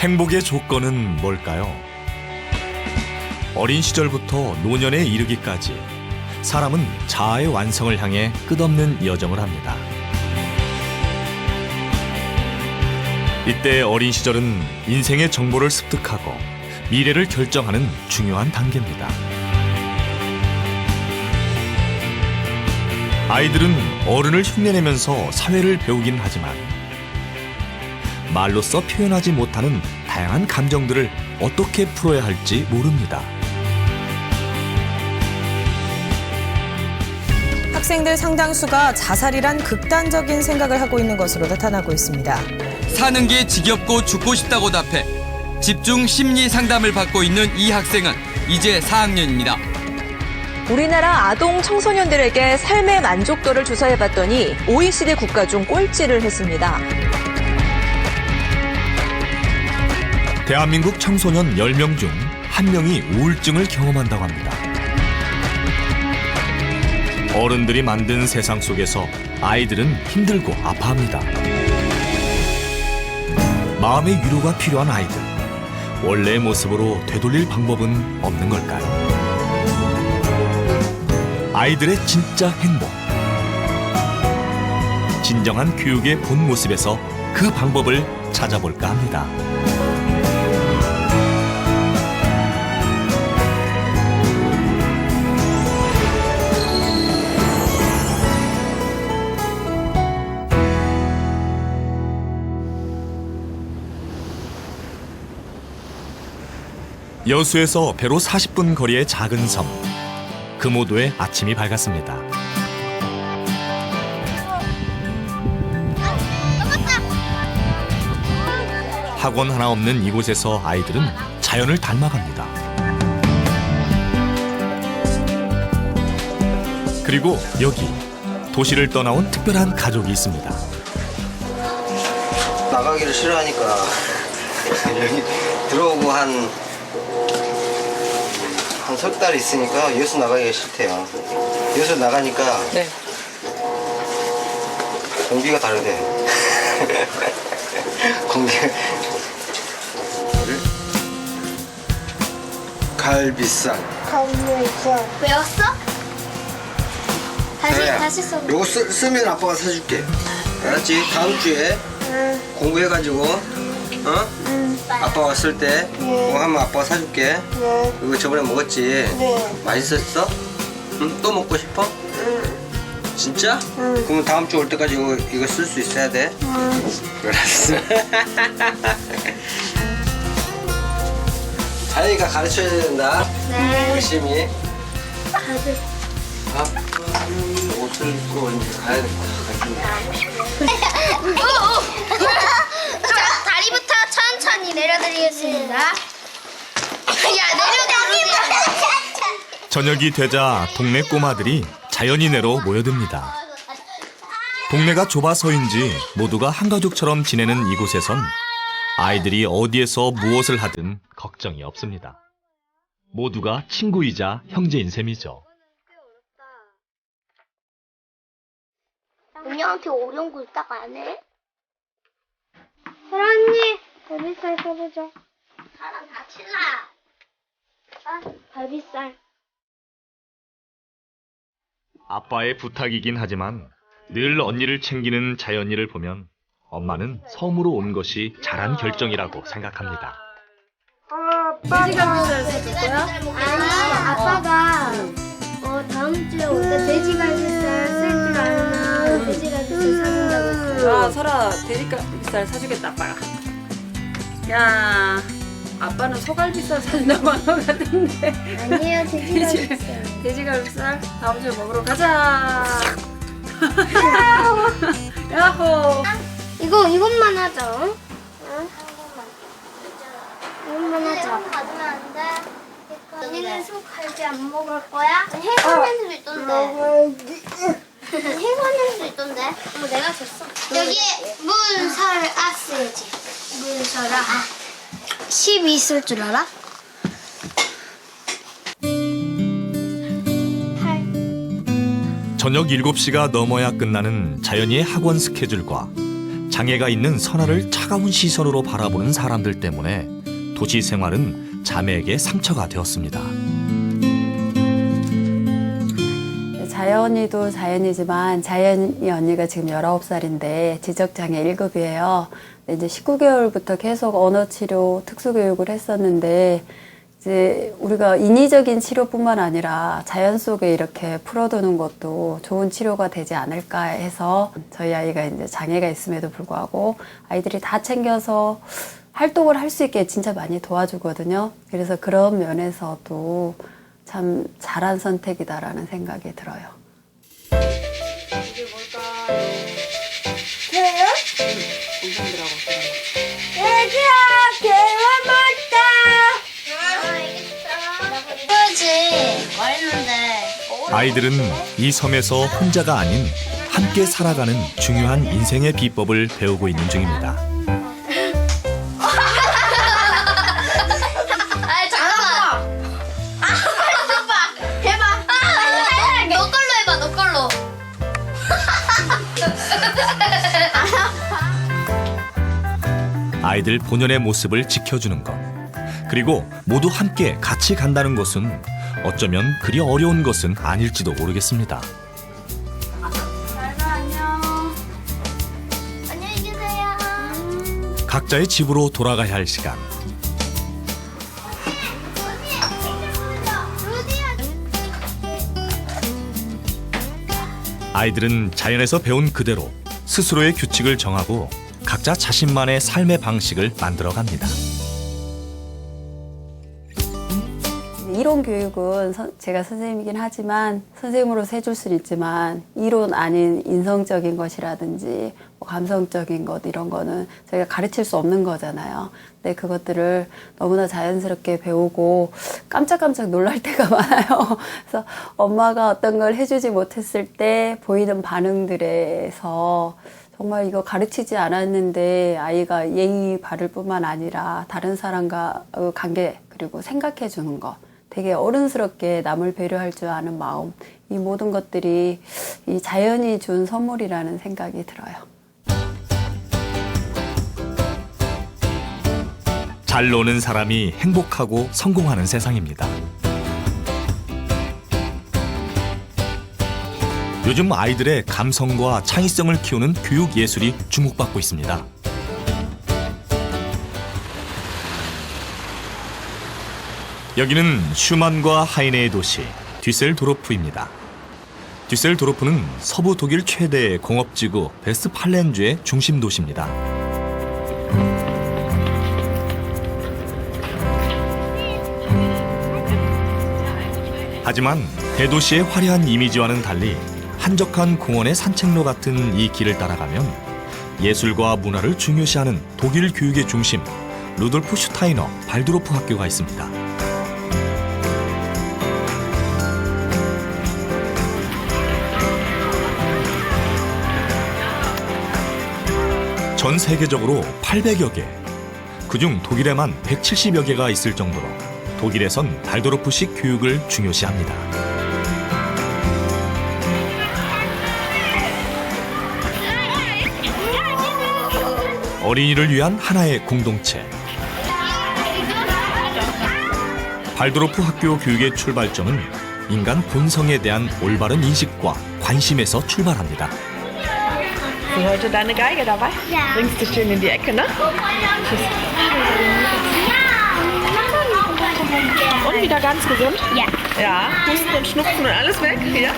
행복의 조건은 뭘까요? 어린 시절부터 노년에 이르기까지 사람은 자아의 완성을 향해 끝없는 여정을 합니다. 이때 어린 시절은 인생의 정보를 습득하고 미래를 결정하는 중요한 단계입니다. 아이들은 어른을 흉내내면서 사회를 배우긴 하지만 말로써 표현하지 못하는 다양한 감정들을 어떻게 풀어야 할지 모릅니다. 학생들 상당수가 자살이란 극단적인 생각을 하고 있는 것으로 나타나고 있습니다. 사는 게 지겹고 죽고 싶다고 답해 집중 심리 상담을 받고 있는 이 학생은 이제 4학년입니다. 우리나라 아동 청소년들에게 삶의 만족도를 조사해봤더니 OECD 국가 중 꼴찌를 했습니다. 대한민국 청소년 10명 중 1명이 우울증을 경험한다고 합니다. 어른들이 만든 세상 속에서 아이들은 힘들고 아파합니다. 마음의 위로가 필요한 아이들. 원래의 모습으로 되돌릴 방법은 없는 걸까요? 아이들의 진짜 행복. 진정한 교육의 본 모습에서 그 방법을 찾아볼까 합니다. 여수에서 배로 40분 거리의 작은 섬. 금오도에 아침이 밝았습니다. 학원 하나 없는 이곳에서 아이들은 자연을 닮아갑니다. 그리고 여기 도시를 떠나온 특별한 가족이 있습니다. 나가기를 싫어하니까 여기 들어오고 한 석 달 있으니까 여수 나가기가 싫대요. 여수 나가니까 네. 공기가 다르대. 공기가. 갈비살. 외웠어? 자야, 다시 써. 요거 쓰면 아빠가 사줄게. 알았지? 다음 주에 공부해가지고 아빠 왔을 때 그거 하면 아빠가 사줄게. 이거 저번에 먹었지? 맛있었어? 응? 또 먹고 싶어? 진짜? 그러면 다음 주 올 때까지 이거 쓸 수 있어야 돼? 알았어. 자연이가 가르쳐야 된다. 열심히. 옷을 입고 이제 가야 돼. 자, 다리부터 천천히 내려드리겠습니다. 야, 내려드리세요. 저녁이 되자 동네 꼬마들이 자연인회로 모여듭니다. 동네가 좁아서인지 모두가 한 가족처럼 지내는 이곳에선 아이들이 어디에서 무엇을 하든 걱정이 없습니다. 모두가 친구이자 형제인 셈이죠. 언니한테 어려운 거 딱 안 해? 설아 언니, 갈비살 써보자. 사람 다칠라. 갈비살. 아빠의 부탁이긴 하지만 늘 언니를 챙기는 자연이를 보면 엄마는 섬으로 온 것이 잘한 결정이라고 생각합니다. 돼지갈비살 사줄 거야? 아니, 아빠가 다음 주에 올 때 돼지갈비살 쓸 줄 아는 돼지갈비살 사준다고 했어요. 아, 설아 돼지갈비살 사주겠다 아빠가. 야, 아빠는 소갈비살 사준다고 한 것 같은데. 아니에요, 돼지갈비살. 돼지갈비살 다음 주에 먹으러 가자. 야호. 이것만 하자. 응? 이것만 하자. 받으면 안 돼. 언니는 소갈비 안 먹을 거야? 해산 냄새도 있던데. 해산 냄새도 있던데. 내가 줬어. 여기에 문설 아 써야지. 문설아. 10이 있을 줄 알아? 8. 저녁 7시가 넘어야 끝나는 자연이의 학원 스케줄과 장애가 있는 선아를 차가운 시선으로 바라보는 사람들 때문에 도시 생활은 자매에게 상처가 되었습니다. 자연이도 자연이지만 자연이 언니가 지금 19살인데 지적장애 1급이에요. 이제 19개월부터 계속 언어치료 특수교육을 했었는데 이제 우리가 인위적인 치료뿐만 아니라 자연 속에 이렇게 풀어두는 것도 좋은 치료가 되지 않을까 해서 저희 아이가 이제 장애가 있음에도 불구하고 아이들이 다 챙겨서 활동을 할 수 있게 진짜 많이 도와주거든요. 그래서 그런 면에서도 참 잘한 선택이다라는 생각이 들어요. 이게 뭘까요? 개요? 동생들하고 애기야, 개만 먹자. 이거지. 맛있는데. 아이들은 이 섬에서 혼자가 아닌 함께 살아가는 중요한 인생의 비법을 배우고 있는 중입니다. 아, 잠깐만. 해봐. 너 걸로 해봐, 너 걸로. 아이들 본연의 모습을 지켜주는 것, 그리고 모두 함께 같이 간다는 것은 어쩌면 그리 어려운 것은 아닐지도 모르겠습니다. 안녕히 계세요. 각자의 집으로 돌아가야 할 시간. 아이들은 자연에서 배운 그대로 스스로의 규칙을 정하고 각자 자신만의 삶의 방식을 만들어갑니다. 이론 교육은 제가 선생님이긴 하지만 선생님으로서 해줄 수는 있지만 이론 아닌 인성적인 것이라든지 뭐 감성적인 것 이런 거는 저희가 가르칠 수 없는 거잖아요. 근데 그것들을 너무나 자연스럽게 배우고 깜짝깜짝 놀랄 때가 많아요. 그래서 엄마가 어떤 걸 해주지 못했을 때 보이는 반응들에서 정말 이거 가르치지 않았는데 아이가 예의 바를 뿐만 아니라 다른 사람과 관계 그리고 생각해 주는 것 되게 어른스럽게 남을 배려할 줄 아는 마음 이 모든 것들이 이 자연이 준 선물이라는 생각이 들어요. 잘 노는 사람이 행복하고 성공하는 세상입니다. 요즘 아이들의 감성과 창의성을 키우는 교육 예술이 주목받고 있습니다. 여기는 슈만과 하이네의 도시 뒤셀도르프입니다. 뒤셀도르프는 서부 독일 최대의 공업지구 베스트팔렌주의 중심 도시입니다. 하지만 대도시의 화려한 이미지와는 달리 한적한 공원의 산책로 같은 이 길을 따라가면 예술과 문화를 중요시하는 독일 교육의 중심 루돌프 슈타이너 발드로프 학교가 있습니다. 전 세계적으로 800여 개, 그중 독일에만 170여 개가 있을 정도로 독일에선 발도르프식 교육을 중요시합니다. 어린이를 위한 하나의 공동체. 발도르프 학교 교육의 출발점은 인간 본성에 대한 올바른 인식과 관심에서 출발합니다. Hast du heute deine Geige dabei? Ja. Bringst du schön in die Ecke, ne? Und wieder ganz gesund? Ja. Ja. Husten und Schnupfen und alles weg? Ja.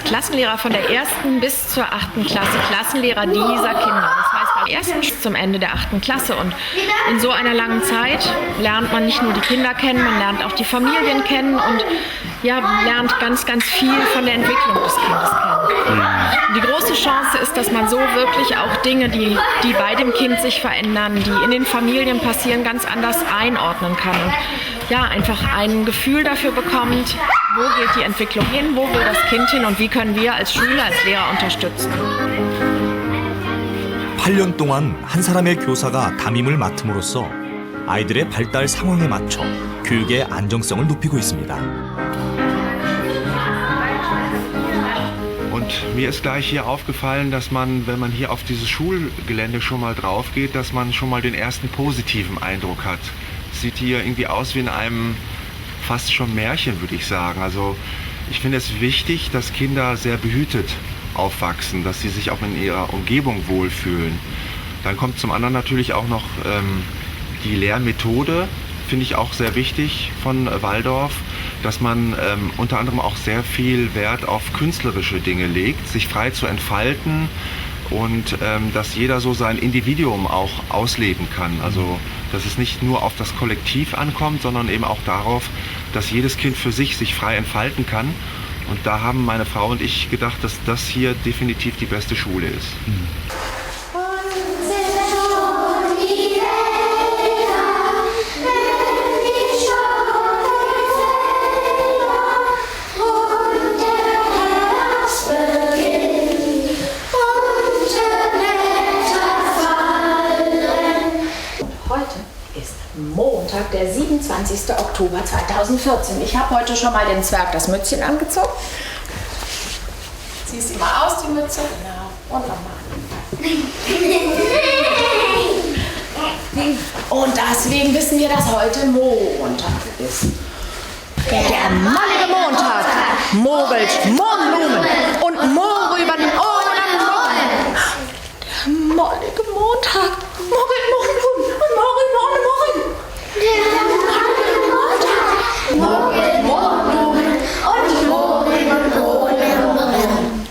Klassenlehrer von der 1. bis zur 8. Klasse, Klassenlehrer dieser Kinder. Das heißt, beim 1. zum Ende der 8. Klasse. Und in so einer langen Zeit lernt man nicht nur die Kinder kennen, man lernt auch die Familien kennen und ja, lernt ganz, ganz viel von der Entwicklung des Kindes kennen. Die große Chance ist, dass man so wirklich auch Dinge, die bei dem Kind sich verändern, die in den Familien passieren, ganz anders einordnen kann. Und ja, einfach ein Gefühl dafür bekommt, wo geht die Entwicklung hin, wo will das Kind hin und wie können wir als Schule, als Lehrer unterstützen. 8년 동안 한 사람의 교사가 담임을 맡음으로써 아이들의 발달 상황에 맞춰 교육의 안정성을 높이고 있습니다. mir ist gleich hier aufgefallen, dass man, wenn man hier auf dieses Schulgelände schon mal drauf geht, dass man schon mal den ersten positiven Eindruck hat. Es sieht hier irgendwie aus wie in einem fast schon Märchen, würde ich sagen. Also ich finde es wichtig, dass Kinder sehr behütet aufwachsen, dass sie sich auch in ihrer Umgebung wohlfühlen. Dann kommt zum anderen natürlich auch noch die Lehrmethode, finde ich auch sehr wichtig von Waldorf, dass man unter anderem auch sehr viel Wert auf künstlerische Dinge legt, sich frei zu entfalten und dass jeder so sein Individuum auch ausleben kann. Also dass es nicht nur auf das Kollektiv ankommt, sondern eben auch darauf, dass jedes Kind für sich frei entfalten kann. Und da haben meine Frau und ich gedacht, dass das hier definitiv die beste Schule ist. Montag, der 27. Oktober 2014. Ich habe heute schon mal den Zwerg das Mützchen angezogen. Zieh sie mal aus, die Mütze. Genau. Und nochmal. Und deswegen wissen wir, dass heute Montag ist. Der mollige Montag mogelt Mohnblumen und Mohrrüben ohne Mohren. Der mollige Montag mogelt Mohnblumen und Mohrrüben ohne Mohren. Der mollige Montag mogelt Mohnblumen und Mohrrüben ohne Mohren.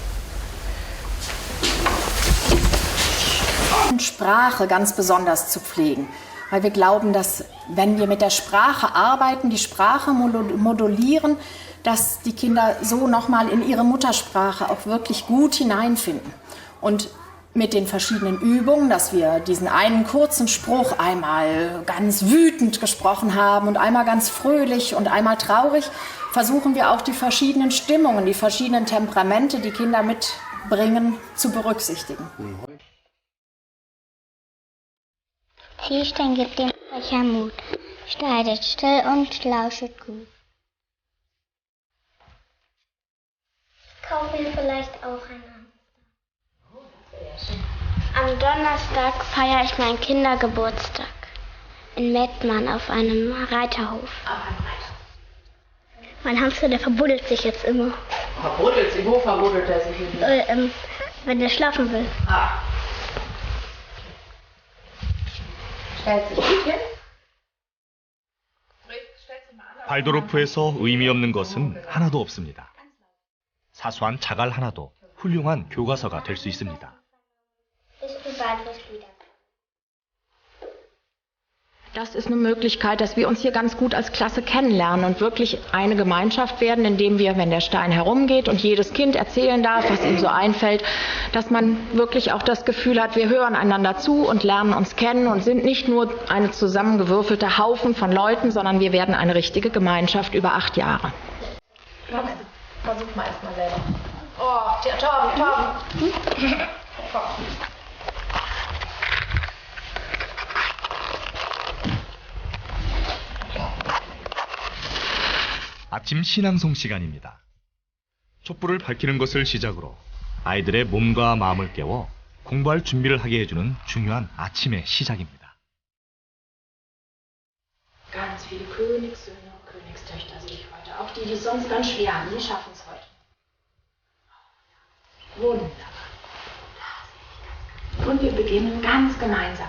Sprache ganz besonders zu pflegen. Weil wir glauben, dass wenn wir mit der Sprache arbeiten, die Sprache modulieren, dass die Kinder so nochmal in ihre Muttersprache auch wirklich gut hineinfinden. Und mit den verschiedenen Übungen, dass wir diesen einen kurzen Spruch einmal ganz wütend gesprochen haben und einmal ganz fröhlich und einmal traurig, versuchen wir auch die verschiedenen Stimmungen, die verschiedenen Temperamente, die Kinder mitbringen, zu berücksichtigen. Tischchen gibt dem Sprecher Mut, schneidet still und lauschet gut. Kauf mir vielleicht auch ein Hamster. Am Donnerstag feiere ich meinen Kindergeburtstag in Mettmann auf einem Reiterhof. Mein Hamster, der verbuddelt sich jetzt immer. Verbuddelt sich? Wo verbuddelt er sich? Wenn er schlafen will. 발도르프에서 의미 없는 것은 하나도 없습니다. 사소한 자갈 하나도 훌륭한 교과서가 될 수 있습니다. Bis du bald wirst wieder. Das ist eine Möglichkeit, dass wir uns hier ganz gut als Klasse kennenlernen und wirklich eine Gemeinschaft werden, indem wir, wenn der Stein herumgeht und jedes Kind erzählen darf, was ihm so einfällt, dass man wirklich auch das Gefühl hat, wir hören einander zu und lernen uns kennen und sind nicht nur eine zusammengewürfelte Haufen von Leuten, sondern wir werden eine richtige Gemeinschaft über 8 Jahre. Versuch mal erstmal selber. Oh, Torben. 아침 신앙송 시간입니다. 촛불을 밝히는 것을 시작으로 아이들의 몸과 마음을 깨워 공부할 준비를 하게 해주는 중요한 아침의 시작입니다. Ganz viele Königssöhne und Königstöchter sehe ich heute. Auch die, die es sonst ganz schwer haben, die schaffen es heute. Wunderbar. Und wir beginnen ganz gemeinsam.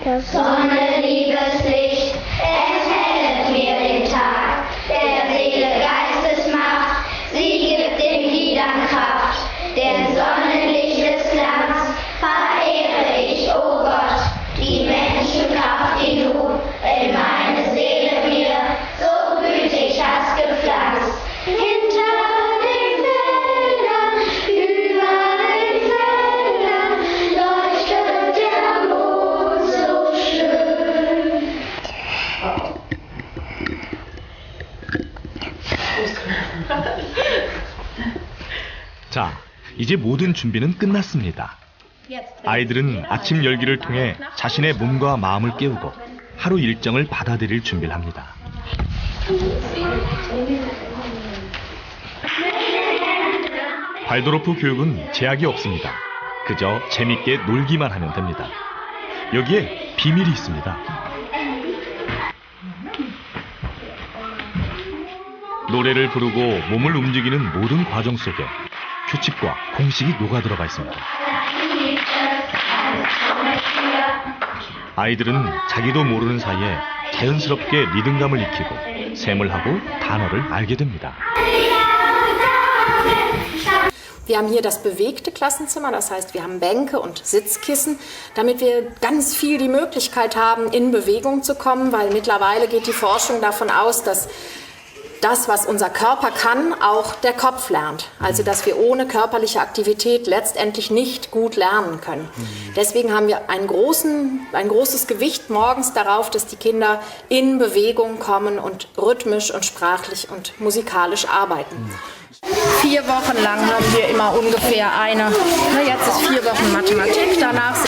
Das Sonne, liebes Licht, erhellet mir den Tag. Der Seele Geistesmacht, sie gibt den Gliedern Kraft. Der Sonnenlichtes Glanz verehre ich, o Gott. Die Menschenkraft, die du in meine Seele mir so gütig hast gepflanzt. Hinter den Feldern, über den Feldern leuchtet der Mond so schön. 자, 이제 모든 준비는 끝났습니다. 아이들은 아침 열기를 통해 자신의 몸과 마음을 깨우고 하루 일정을 받아들일 준비를 합니다. 발도르프 교육은 제약이 없습니다. 그저 재밌게 놀기만 하면 됩니다. 여기에 비밀이 있습니다. 노래를 부르고 몸을 움직이는 모든 과정 속에 규칙과 공식이 녹아들어가 있습니다. 아이들은 자기도 모르는 사이에 자연스럽게 리듬감을 익히고 셈을 하고 단어를 알게 됩니다. Wir haben hier das bewegte Klassenzimmer, das heißt, wir haben Bänke und Sitzkissen, damit wir ganz viel die Möglichkeit haben, in Bewegung zu kommen, weil mittlerweile geht die Forschung davon aus, dass das, was unser Körper kann, auch der Kopf lernt. Also, dass wir ohne körperliche Aktivität letztendlich nicht gut lernen können. Deswegen haben wir ein großes Gewicht morgens darauf, dass die Kinder in Bewegung kommen und rhythmisch und sprachlich und musikalisch arbeiten. 4 Wochen lang haben wir immer ungefähr jetzt ist 4 Wochen Mathematik, danach.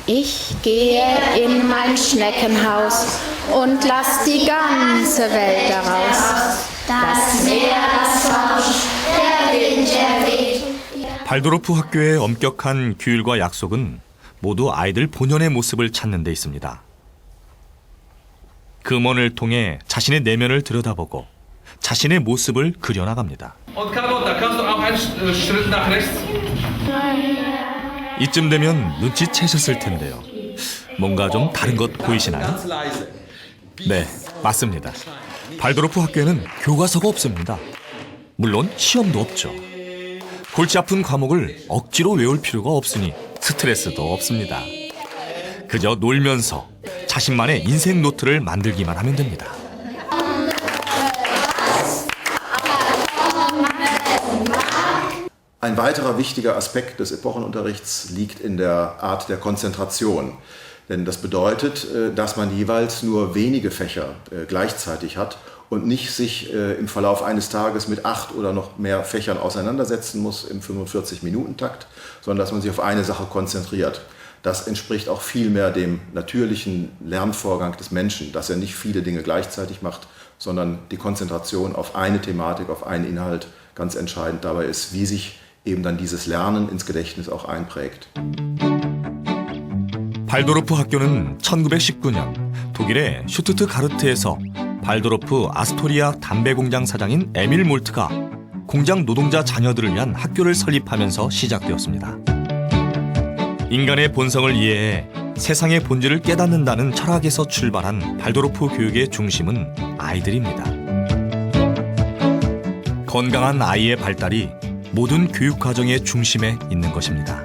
Ich gehe in mein Schneckenhaus und lass die ganze Welt daraus. Das Meer, das rauscht, der Wind, der weht. 발도르프 학교의 엄격한 규율과 약속은 모두 아이들 본연의 모습을 찾는 데 있습니다. 금원을 통해 자신의 내면을 들여다보고 자신의 모습을 그려나갑니다. 이쯤 되면 눈치채셨을 텐데요. 뭔가 좀 다른 것 보이시나요? 네, 맞습니다. 발도르프 학교에는 교과서가 없습니다. 물론 시험도 없죠. 골치 아픈 과목을 억지로 외울 필요가 없으니 스트레스도 없습니다. 그저 놀면서 자신만의 인생 노트를 만들기만 하면 됩니다. Ein weiterer wichtiger Aspekt des Epochenunterrichts liegt in der Art der Konzentration. Denn das bedeutet, dass man jeweils nur wenige Fächer gleichzeitig hat und nicht sich im Verlauf eines Tages mit 8 oder noch mehr Fächern auseinandersetzen muss im 45-Minuten-Takt, sondern dass man sich auf eine Sache konzentriert. Das entspricht auch viel mehr dem natürlichen Lernvorgang des Menschen, dass er nicht viele Dinge gleichzeitig macht, sondern die Konzentration auf eine Thematik, auf einen Inhalt ganz entscheidend dabei ist, wie sich eben dann dieses Lernen ins Gedächtnis auch einprägt. 발도르프 학교는 1919년 독일의 슈투트가르트에서 발도르프 아스토리아 담배 공장 사장인 에밀 몰트가 공장 노동자 자녀들을 위한 학교를 설립하면서 시작되었습니다. 인간의 본성을 이해해 세상의 본질을 깨닫는다는 철학에서 출발한 발도르프 교육의 중심은 아이들입니다. 건강한 아이의 발달이 모든 교육 과정의 중심에 있는 것입니다.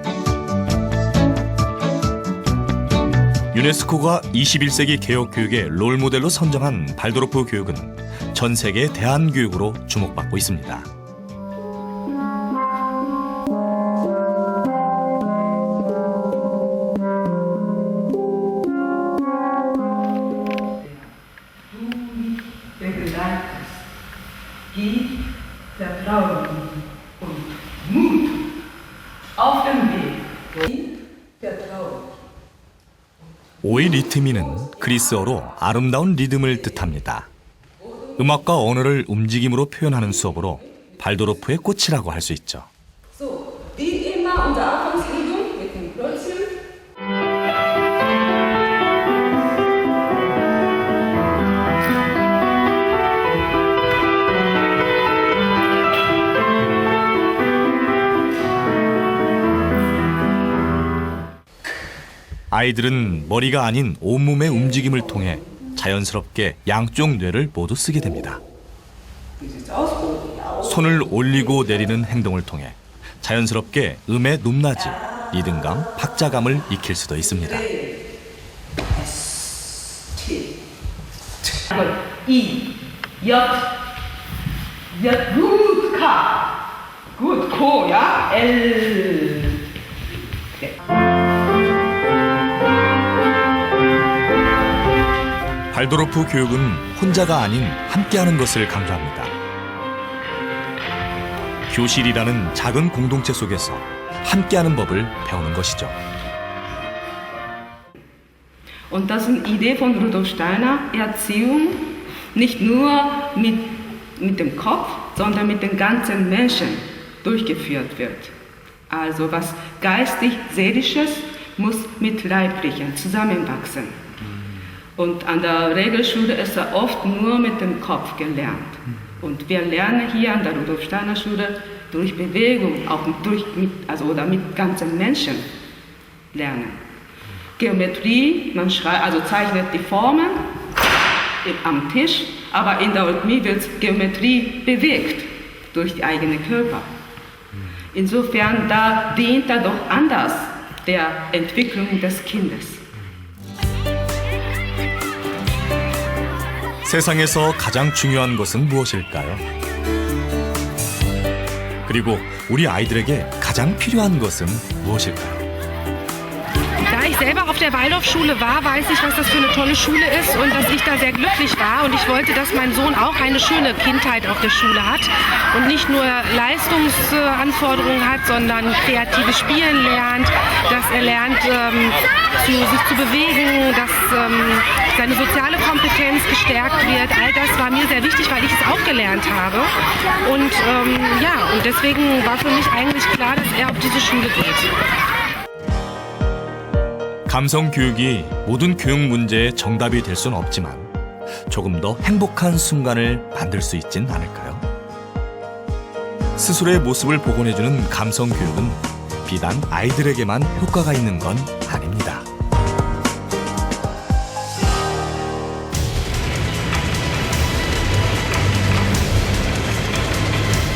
유네스코가 21세기 개혁 교육의 롤모델로 선정한 발도르프 교육은 전 세계 대안교육으로 주목받고 있습니다. 오이 리트미는 그리스어로 아름다운 리듬을 뜻합니다. 음악과 언어를 움직임으로 표현하는 수업으로 발도르프의 꽃이라고 할 수 있죠. 아이들은 머리가 아닌 온몸의 움직임을 통해 자연스럽게 양쪽 뇌를 모두 쓰게 됩니다. 손을 올리고 내리는 행동을 통해 자연스럽게 음의 높낮이, 리듬감, 박자감을 익힐 수도 있습니다. I, J, J, gut, K, gut, Ko, ja, L. 발도르프 교육은 혼자가 아닌 함께하는 것을 강조합니다. 교실이라는 작은 공동체 속에서 함께하는 법을 배우는 것이죠. Und das ist eine Idee von Rudolf Steiner, Erziehung nicht nur mit dem Kopf, sondern mit dem ganzen Menschen. durchgeführt wird. Also was geistig-seelisches muss mit Leiblichen zusammenwachsen. Und an der Regelschule ist er oft nur mit dem Kopf gelernt. Und wir lernen hier an der Rudolf Steiner Schule durch Bewegung, auch mit ganzen Menschen lernen. Geometrie, man zeichnet die Formen am Tisch, aber in der Alchemie wird Geometrie bewegt durch die eigenen Körper. Insofern, da dient er doch anders der Entwicklung des Kindes. 세상에서 가장 중요한 것은 무엇일까요? 그리고 우리 아이들에게 가장 필요한 것은 무엇일까요? Da ich selber auf der Waldorfschule war, weiß ich, was das für eine tolle Schule ist und dass ich da sehr glücklich war. Und ich wollte, dass mein Sohn auch eine schöne Kindheit auf der Schule hat und nicht nur Leistungsanforderungen hat, sondern kreatives Spielen lernt, dass er lernt, sich zu bewegen, dass seine soziale Kompetenz gestärkt wird. All das war mir sehr wichtig, weil ich es auch gelernt habe. Und und deswegen war für mich eigentlich klar, dass er auf diese Schule geht. 감성 교육이 모든 교육 문제의 정답이 될 수는 없지만 조금 더 행복한 순간을 만들 수 있진 않을까요? 스스로의 모습을 복원해주는 감성 교육은 비단 아이들에게만 효과가 있는 건 아닙니다.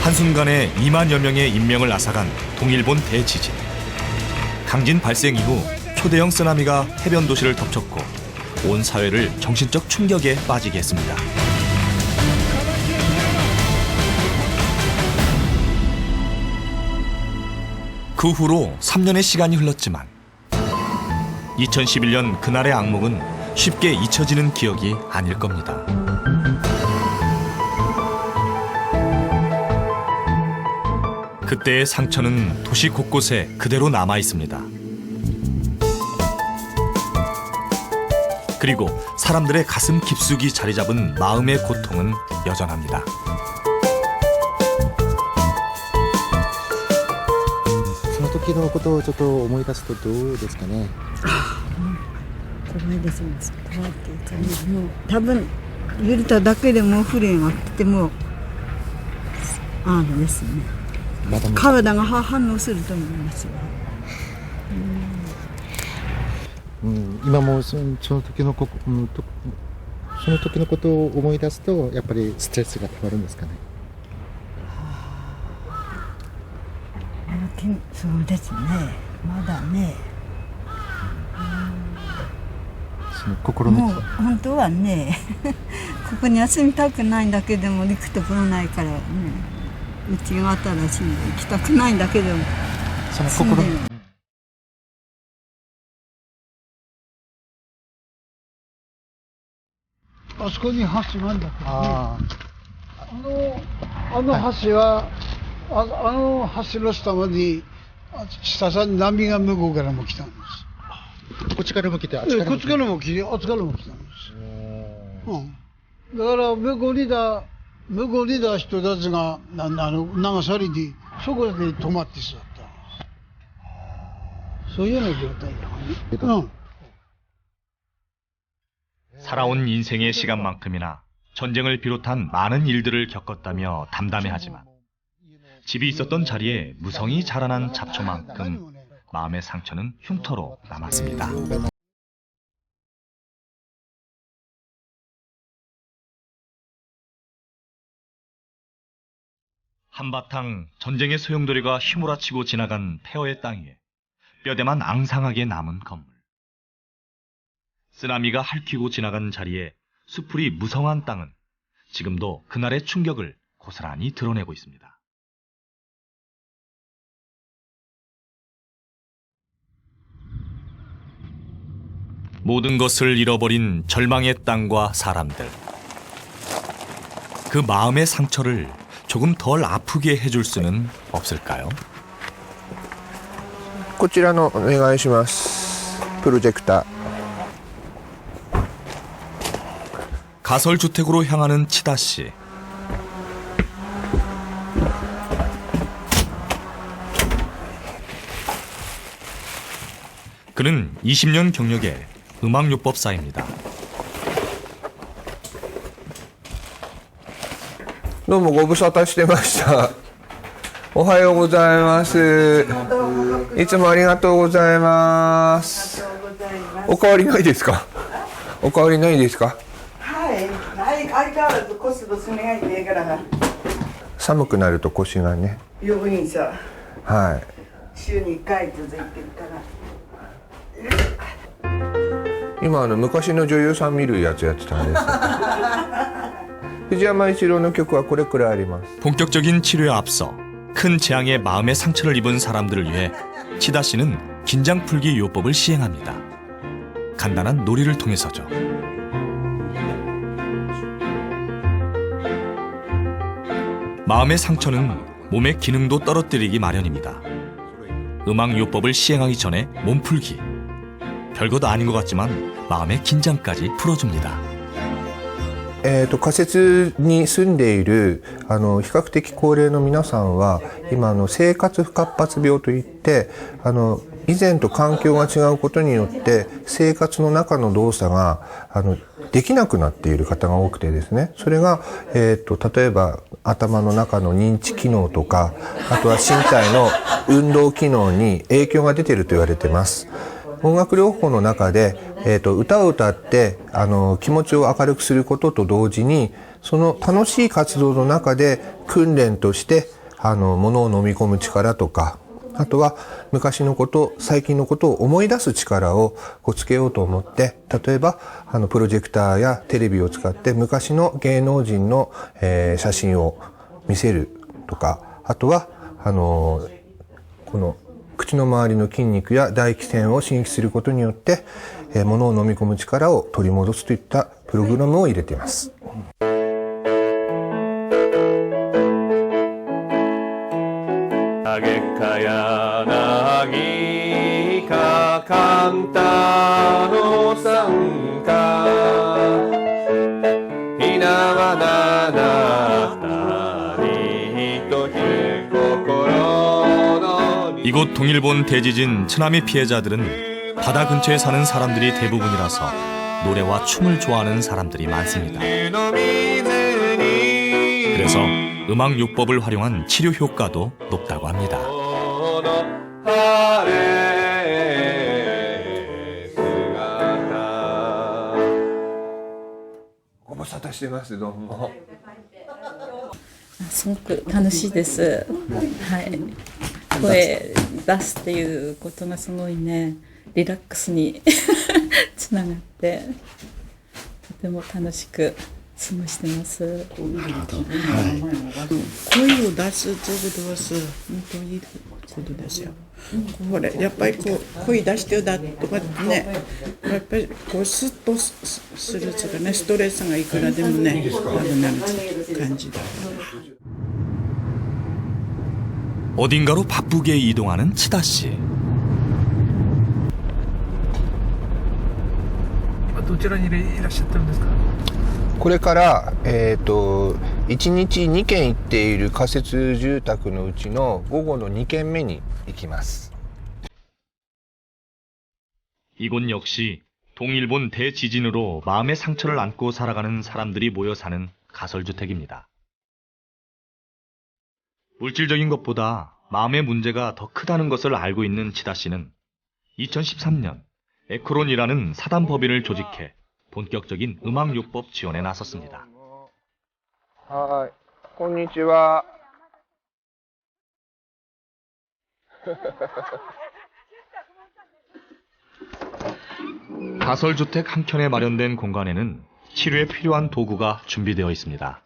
한순간에 2만여 명의 인명을 앗아간 동일본 대지진. 강진 발생 이후 초대형 쓰나미가 해변 도시를 덮쳤고 온 사회를 정신적 충격에 빠지게 했습니다. 그 후로 3년의 시간이 흘렀지만 2011년 그날의 악몽은 쉽게 잊혀지는 기억이 아닐 겁니다. 그때의 상처는 도시 곳곳에 그대로 남아 있습니다. 그리고 사람들의 가슴 깊숙이 자리 잡은 마음의 고통은 여전합니다.その時のことをちょっと思い出すとどうですかね。思い出します。怖いっていうかね、もう多分揺れただけでも震えが来てもですね。体が反応すると思いますよ。今もその時のことを思い出すとやっぱりストレスがたまるんですかね。そうですね。まだね。その心のもう本当はね、ここに休みたくないんだけども行くところないからね。うちが新しいんで行きたくないんだけども。その心のあそこに橋があるんだけどね。あの橋は、あの橋の下まで、下さん波が向こうからも来たんです。こっちからも来て、あっちからも来て。こっちからも来て、あっちからも来たんです。だから向こうにいた人たちが流されて、そこで止まって座った。そういうような状態だね。살아온 인생의 시간만큼이나 전쟁을 비롯한 많은 일들을 겪었다며 담담해하지만 집이 있었던 자리에 무성이 자라난 잡초만큼 마음의 상처는 흉터로 남았습니다. 한바탕 전쟁의 소용돌이가 휘몰아치고 지나간 폐허의 땅 위에 뼈대만 앙상하게 남은 건물. 쓰나미가 핥히고 지나간 자리에 수풀이 무성한 땅은 지금도 그날의 충격을 고스란히 드러내고 있습니다. 모든 것을 잃어버린 절망의 땅과 사람들. 그 마음의 상처를 조금 덜 아프게 해줄 수는 없을까요? こちらのお願いします。プロジェクター。 가설주택으로 향하는 치다 씨. 그는 20년 경력의 음악요법사입니다. どうもご無沙汰してました。おはようございます。いつもありがとうございます。お変わりないですか？お変わりないですか？はい、相変わらず腰とすねがいいから。寒くなると腰がね。よいんさ。はい。週に1回続いてるから。今昔の女優さん見るやつやってたんです。藤山一郎の曲はこれくらいあります。 본격적인 치료에 앞서 큰 재앙에 마음의 상처를 입은 사람들을 위해 치다 씨는 긴장 풀기 요법을 시행합니다. 간단한 놀이를 통해서죠. 마음의 상처는 몸의 기능도 떨어뜨리기 마련입니다. 음악 요법을 시행하기 전에 몸풀기. 별것 아닌 것 같지만 마음의 긴장까지 풀어줍니다. 仮設に住んでいる比較的高齢の皆さんは今生活不活発病といって以前と環境が違うことによって生活の中の動作ができなくなっている方が多くてですね、それが、例えば頭の中の認知機能とかあとは身体の運動機能に影響が出ていると言われています。音楽療法の中で、歌を歌って気持ちを明るくすることと同時にその楽しい活動の中で訓練として物を飲み込む力とかあとは昔のこと最近のことを思い出す力をつけようと思って例えばプロジェクターやテレビを使って昔の芸能人の、写真を見せるとかあとはこの口の周りの筋肉や唾液腺を刺激することによって、物を飲み込む力を取り戻すといったプログラムを入れています。이곳 동일본 대지진 쓰나미 피해자들은 바다 근처에 사는 사람들이 대부분이라서 노래와 춤을 좋아하는 사람들이 많습니다. 그래서 음악 요법을 활용한 치료 효과도 높다고 합니다. ご無沙汰してます。どうも。すごく楽しいです。はい。声出すっていうことがすごいね、リラックスにつながってとても楽しく過ごしてます。なるほど。声を出すということは本当にいいことですよ。これやっぱりこう声出してだとかね、やっぱりこうスッとするとかね、ストレスがいくらでもねなくなる感じだ。 어딘가로 바쁘게 이동하는 치다 씨. どちらにいらっしゃってるんですか？これから1日2軒行っている仮設住宅のうちの午後の2軒目に行きます. 이곳 역시 동일본 대지진으로 마음의 상처를 안고 살아가는 사람들이 모여 사는 가설주택입니다. 물질적인 것보다 마음의 문제가 더 크다는 것을 알고 있는 치다 씨는 2013년 에크론이라는 사단법인을 조직해 본격적인 음악요법 지원에 나섰습니다. はい、こんにちは。가설주택 한켠에 마련된 공간에는 치료에 필요한 도구가 준비되어 있습니다.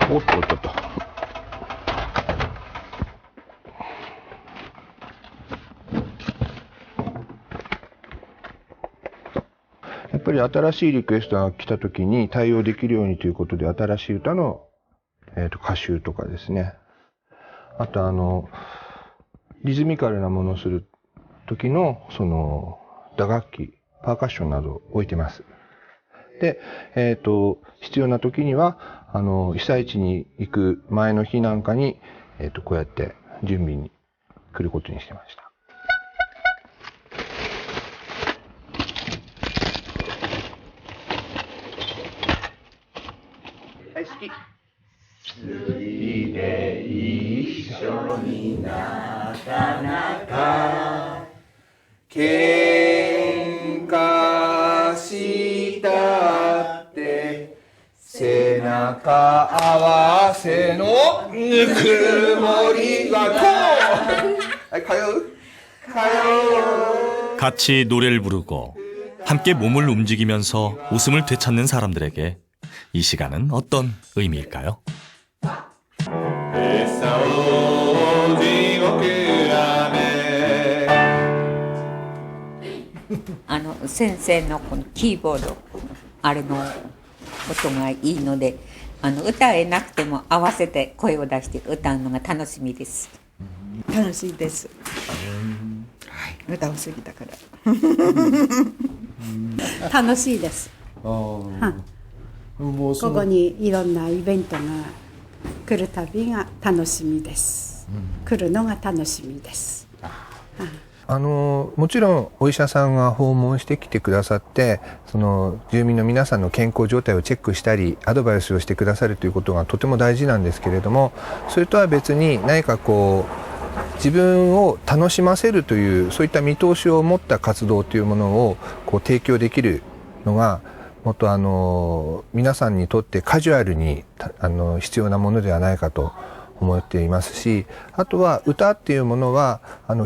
おっとおっとっと。やっぱり新しいリクエストが来た時に対応できるようにということで新しい歌の、歌集とかですね。あとリズミカルなものをする時のその打楽器、パーカッションなどを置いてます。で、必要な時には被災地に行く前の日なんかにこうやって準備に来ることにしてました。はい、好き。次で一緒になかなか喧嘩したって背中合わせのぬくもりはこう가요. 같이 노래를 부르고 함께 몸을 움직이면서 웃음을 되찾는 사람들에게 이 시간은 어떤 의미일까요? 先生のこのキーボードあれの音がいいので歌えなくても合わせて声を出して歌うのが楽しみです。楽しいです。歌うすぎたから。楽しいです。ここにいろんなイベントが来るたびが楽しみです。来るのが楽しみです。もちろんお医者さんが訪問してきてくださってその住民の皆さんの健康状態をチェックしたりアドバイスをしてくださるということがとても大事なんですけれども、それとは別に何かこう自分を楽しませるというそういった見通しを持った活動というものをこう提供できるのがもっと皆さんにとってカジュアルに必要なものではないかと思っていますし、あとは歌っていうものは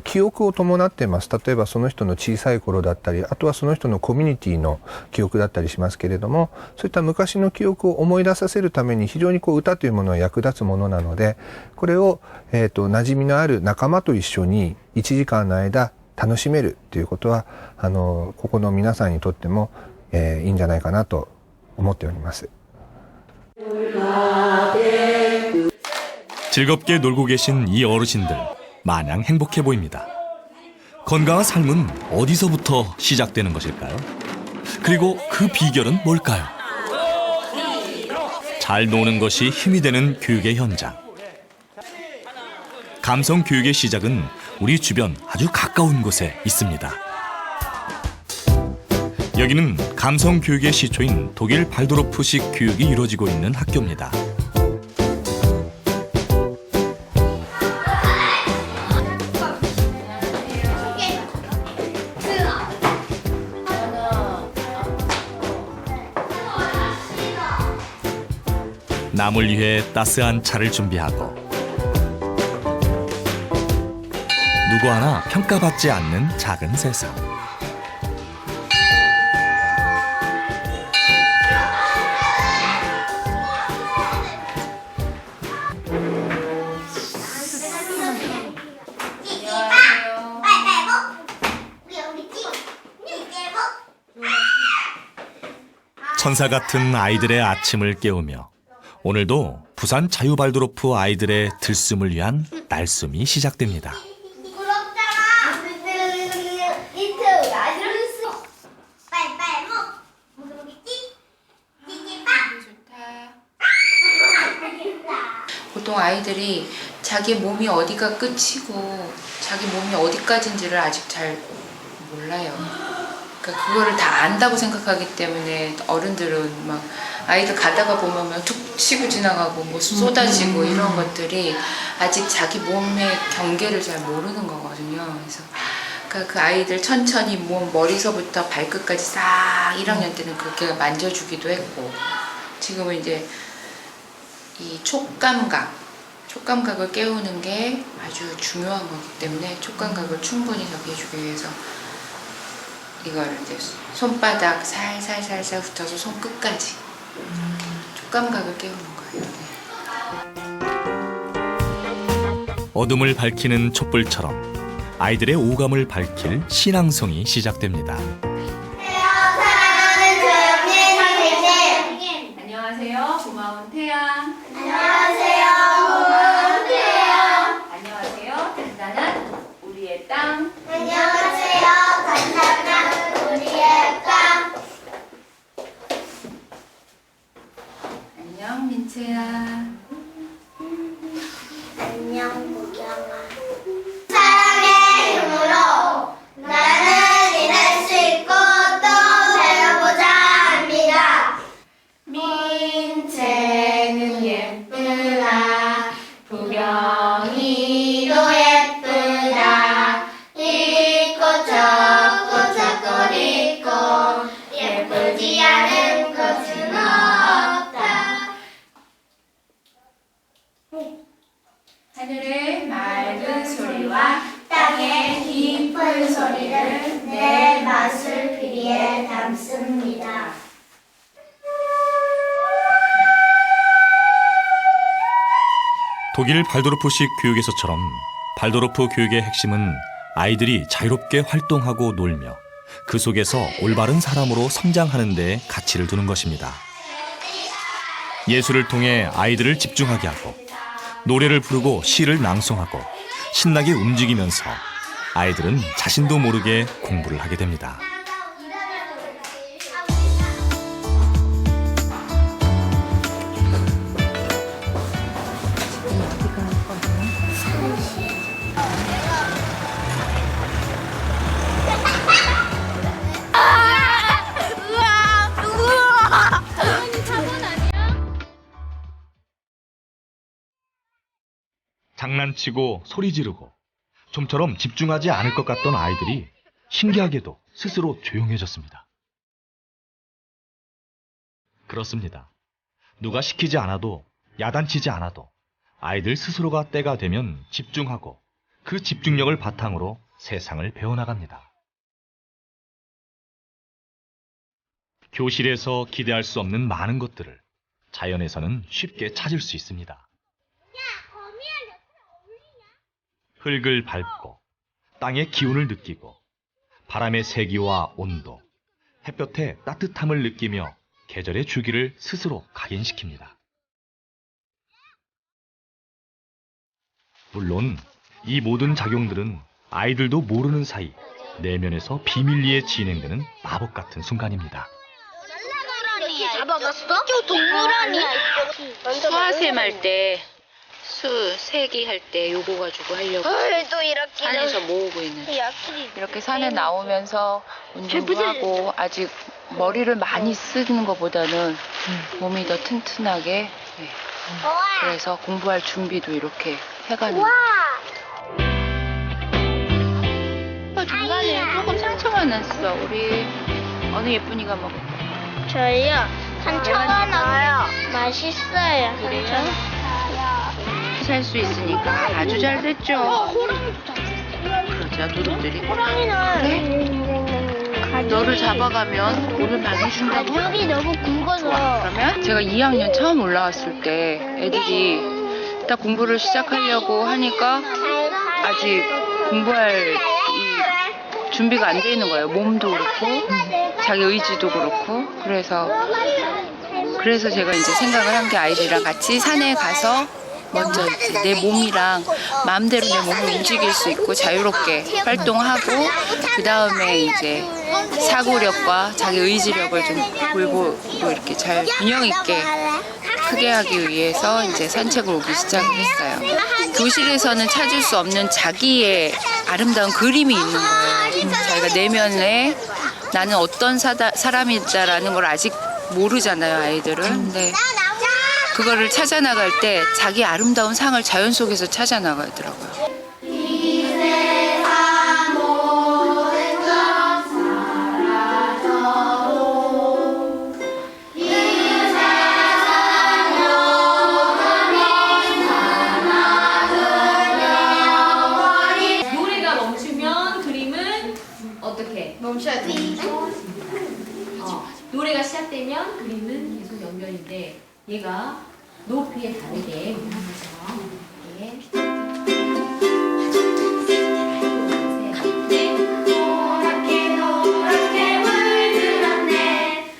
記憶を伴っています。例えばその人の小さい頃だったり、あとはその人のコミュニティの記憶だったりしますけれども、そういった昔の記憶を思い出させるために非常に歌というものは役立つものなので、これを馴染みのある仲間と一緒に1時間の間楽しめるということはここの皆さんにとってもいいんじゃないかなと思っております。 즐겁게 놀고 계신 이 어르신들 마냥 행복해 보입니다. 건강한 삶은 어디서부터 시작되는 것일까요? 그리고 그 비결은 뭘까요? 잘 노는 것이 힘이 되는 교육의 현장. 감성 교육의 시작은 우리 주변 아주 가까운 곳에 있습니다. 여기는 감성 교육의 시초인 독일 발도르프식 교육이 이루어지고 있는 학교입니다. 남을 위해 따스한 차를 준비하고 누구 하나 평가받지 않는 작은 세상. 천사 같은 아이들의 아침을 깨우며 오늘도 부산 자유발도르프 아이들의 들숨을 위한 날숨이 시작됩니다. 보통 아이들이 자기 몸이 어디가 끝이고 자기 몸이 어디까지인지를 아직 잘 몰라요. 그러니까 그거를 다 안다고 생각하기 때문에 어른들은 막 아이들 가다가 보면 툭 치고 지나가고 뭐 쏟아지고 이런 것들이 아직 자기 몸의 경계를 잘 모르는 거거든요. 그래서 그러니까 그 아이들 천천히 머리서부터 발끝까지 싹 1학년 때는 그렇게 만져주기도 했고, 지금은 이제 이 촉감각을 깨우는 게 아주 중요한 거기 때문에 촉감각을 충분히 저기 해주기 위해서 이걸 이제 손바닥 살살살살 붙어서 손끝까지 촉감각을 깨우는 거예요. 어둠을 밝히는 촛불처럼 아이들의 오감을 밝힐 신앙송이 시작됩니다. 안녕하세요, 고마운 태양. 안녕하세요, 고마운 태양. 안녕하세요, 단단한 우리의 땅. 안녕하세요, 단단한 우리의 땅. 안녕, 민채야. 안녕, 보경아. 독일 발도르프식 교육에서처럼 발도르프 교육의 핵심은 아이들이 자유롭게 활동하고 놀며 그 속에서 올바른 사람으로 성장하는 데 가치를 두는 것입니다. 예술을 통해 아이들을 집중하게 하고 노래를 부르고 시를 낭송하고 신나게 움직이면서 아이들은 자신도 모르게 공부를 하게 됩니다. 장난치고 소리 지르고 좀처럼 집중하지 않을 것 같던 아이들이 신기하게도 스스로 조용해졌습니다. 그렇습니다. 누가 시키지 않아도 야단치지 않아도 아이들 스스로가 때가 되면 집중하고 그 집중력을 바탕으로 세상을 배워나갑니다. 교실에서 기대할 수 없는 많은 것들을 자연에서는 쉽게 찾을 수 있습니다. 흙을 밟고 땅의 기운을 느끼고 바람의 세기와 온도, 햇볕의 따뜻함을 느끼며 계절의 주기를 스스로 각인시킵니다. 물론 이 모든 작용들은 아이들도 모르는 사이 내면에서 비밀리에 진행되는 마법 같은 순간입니다. 잡아갔어? 저 동물 아니야? 수화샘 할 때, 수 세기 할 때 요거 가지고 하려고 또 이렇게 산에서 모으고 있는. 이렇게 산에 나오면서 운동도 하고 아직 머리를 많이 쓰는 것보다는 몸이 더 튼튼하게. 네. 그래서 공부할 준비도 이렇게 해가는. 중간에 조금 상처가 났어. 우리 어느 예쁜이가 먹을까? 저요. 상처가 나요. 맛있어요. 그래요? 살 수 있으니까 아주 잘 됐죠. 그러자 도둑들이 그래? 너를 잡아가면 돈을 많이 준다고? 가죽이 너무 굵어서. 좋아. 그러면 제가 2학년 처음 올라왔을 때 애들이 딱 공부를 시작하려고 하니까 아직 공부할 이 준비가 안 돼 있는 거예요. 몸도 그렇고 자기 의지도 그렇고. 그래서 제가 이제 생각을 한 게 아이들이랑 같이 산에 가서 먼저 이제 내 몸이랑 마음대로 내 몸을 움직일 수 있고 자유롭게 활동하고 그 다음에 이제 사고력과 자기 의지력을 좀 골고루 이렇게 잘 균형 있게 크게 하기 위해서 이제 산책을 오기 시작했어요. 교실에서는 찾을 수 없는 자기의 아름다운 그림이 있는 거예요. 자기가 내면에 나는 어떤 사람이다라는 걸 아직 모르잖아요, 아이들은. 근데 그거를 찾아나갈 때 자기 아름다운 상을 자연 속에서 찾아나가더라고요. 노래가 멈추면 그림은 어떻게? 멈춰야 돼. 노래가 시작되면 그림은 계속 연결인데 얘가 높이에 다르게 하는 거죠. 노랗게 노랗게 물들었네.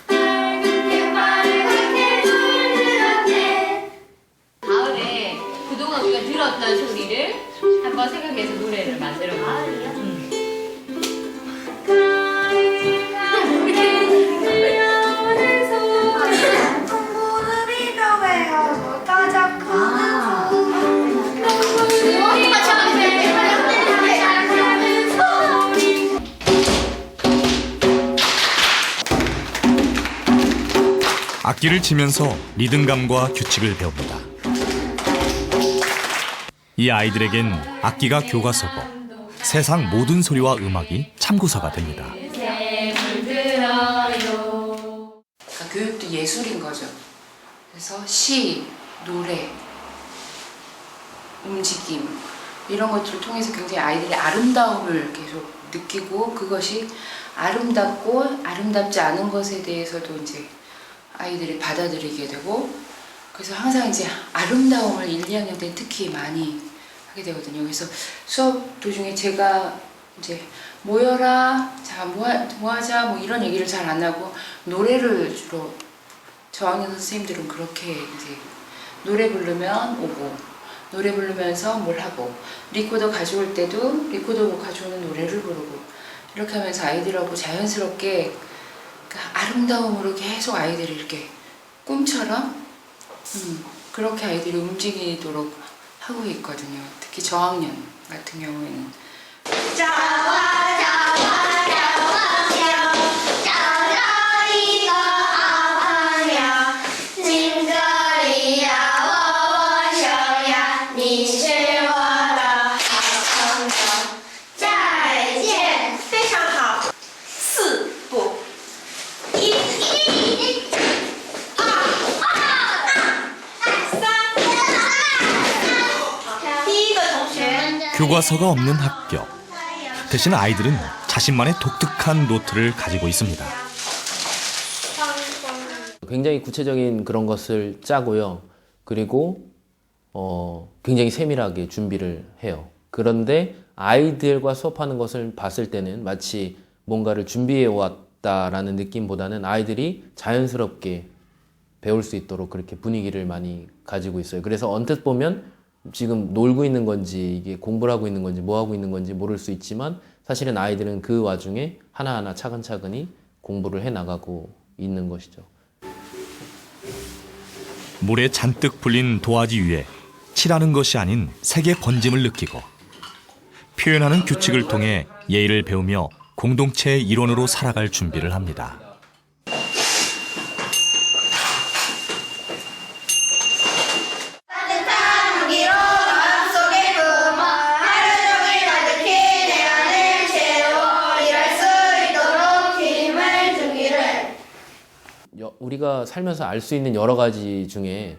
빨갛게 빨갛게 물들었네. 가을에 그동안 우리가 들었던 소리를 한번 생각해서 노래를 만들어 볼게요. 악기를 치면서 리듬감과 규칙을 배웁니다. 이 아이들에겐 악기가 교과서고 세상 모든 소리와 음악이 참고서가 됩니다. 그러니까 교육도 예술인 거죠. 그래서 시, 노래, 움직임 이런 것들을 통해서 굉장히 아이들이 아름다움을 계속 느끼고 그것이 아름답고 아름답지 않은 것에 대해서도 이제 아이들이 받아들이게 되고 그래서 항상 이제 아름다움을 1, 2학년 때 특히 많이 하게 되거든요. 그래서 수업 도중에 제가 이제 모여라, 자, 뭐 하자, 뭐 이런 얘기를 잘 안 하고 노래를 주로 저학년 선생님들은 그렇게 이제 노래 부르면 오고 노래 부르면서 뭘 하고 리코더 가져올 때도 리코더 가져오는 노래를 부르고 이렇게 하면서 아이들하고 자연스럽게 그 아름다움으로 계속 아이들이 이렇게 꿈처럼 그렇게 아이들이 움직이도록 하고 있거든요. 특히 저학년 같은 경우에는 교과서가 없는 학교. 대신 아이들은 자신만의 독특한 노트를 가지고 있습니다. 굉장히 구체적인 그런 것을 짜고요. 그리고 굉장히 세밀하게 준비를 해요. 그런데 아이들과 수업하는 것을 봤을 때는 마치 뭔가를 준비해 왔다라는 느낌보다는 아이들이 자연스럽게 배울 수 있도록 그렇게 분위기를 많이 가지고 있어요. 그래서 언뜻 보면 지금 놀고 있는 건지 이게 공부를 하고 있는 건지 뭐 하고 있는 건지 모를 수 있지만 사실은 아이들은 그 와중에 하나하나 차근차근히 공부를 해 나가고 있는 것이죠. 물에 잔뜩 불린 도화지 위에 칠하는 것이 아닌 색의 번짐을 느끼고 표현하는 규칙을 통해 예의를 배우며 공동체의 일원으로 살아갈 준비를 합니다. 우리가 살면서 알 수 있는 여러 가지 중에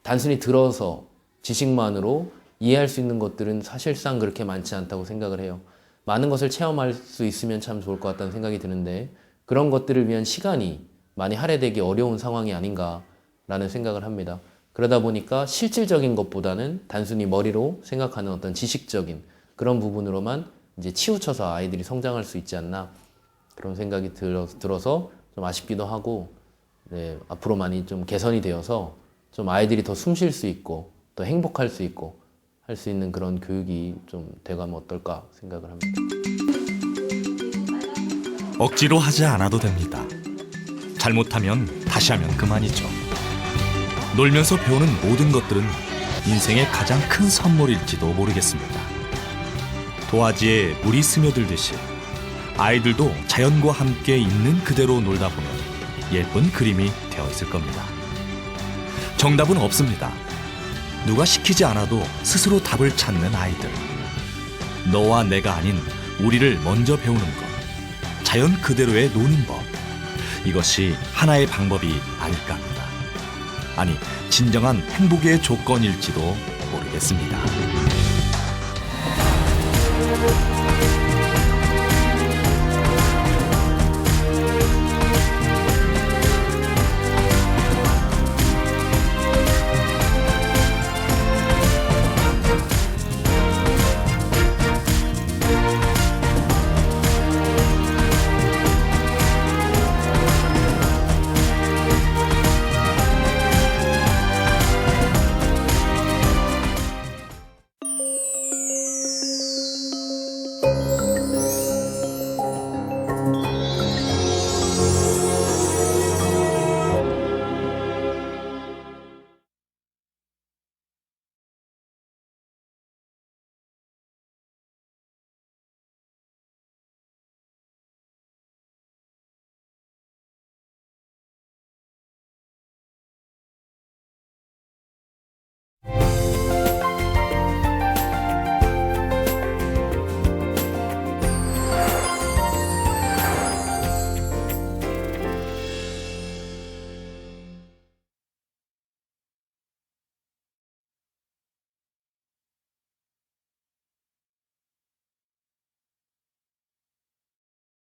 단순히 들어서 지식만으로 이해할 수 있는 것들은 사실상 그렇게 많지 않다고 생각을 해요. 많은 것을 체험할 수 있으면 참 좋을 것 같다는 생각이 드는데 그런 것들을 위한 시간이 많이 할애되기 어려운 상황이 아닌가라는 생각을 합니다. 그러다 보니까 실질적인 것보다는 단순히 머리로 생각하는 어떤 지식적인 그런 부분으로만 이제 치우쳐서 아이들이 성장할 수 있지 않나 그런 생각이 들어서 좀 아쉽기도 하고 네, 앞으로 많이 좀 개선이 되어서 좀 아이들이 더 숨 쉴 수 있고 더 행복할 수 있고 할 수 있는 그런 교육이 좀 돼가면 어떨까 생각을 합니다. 억지로 하지 않아도 됩니다. 잘못하면 다시 하면 그만이죠. 놀면서 배우는 모든 것들은 인생의 가장 큰 선물일지도 모르겠습니다. 도화지에 물이 스며들듯이 아이들도 자연과 함께 있는 그대로 놀다 보면 예쁜 그림이 되어 있을 겁니다. 정답은 없습니다. 누가 시키지 않아도 스스로 답을 찾는 아이들. 너와 내가 아닌 우리를 먼저 배우는 것. 자연 그대로의 노는 법. 이것이 하나의 방법이 아닐까 합니다. 아니, 진정한 행복의 조건일지도 모르겠습니다.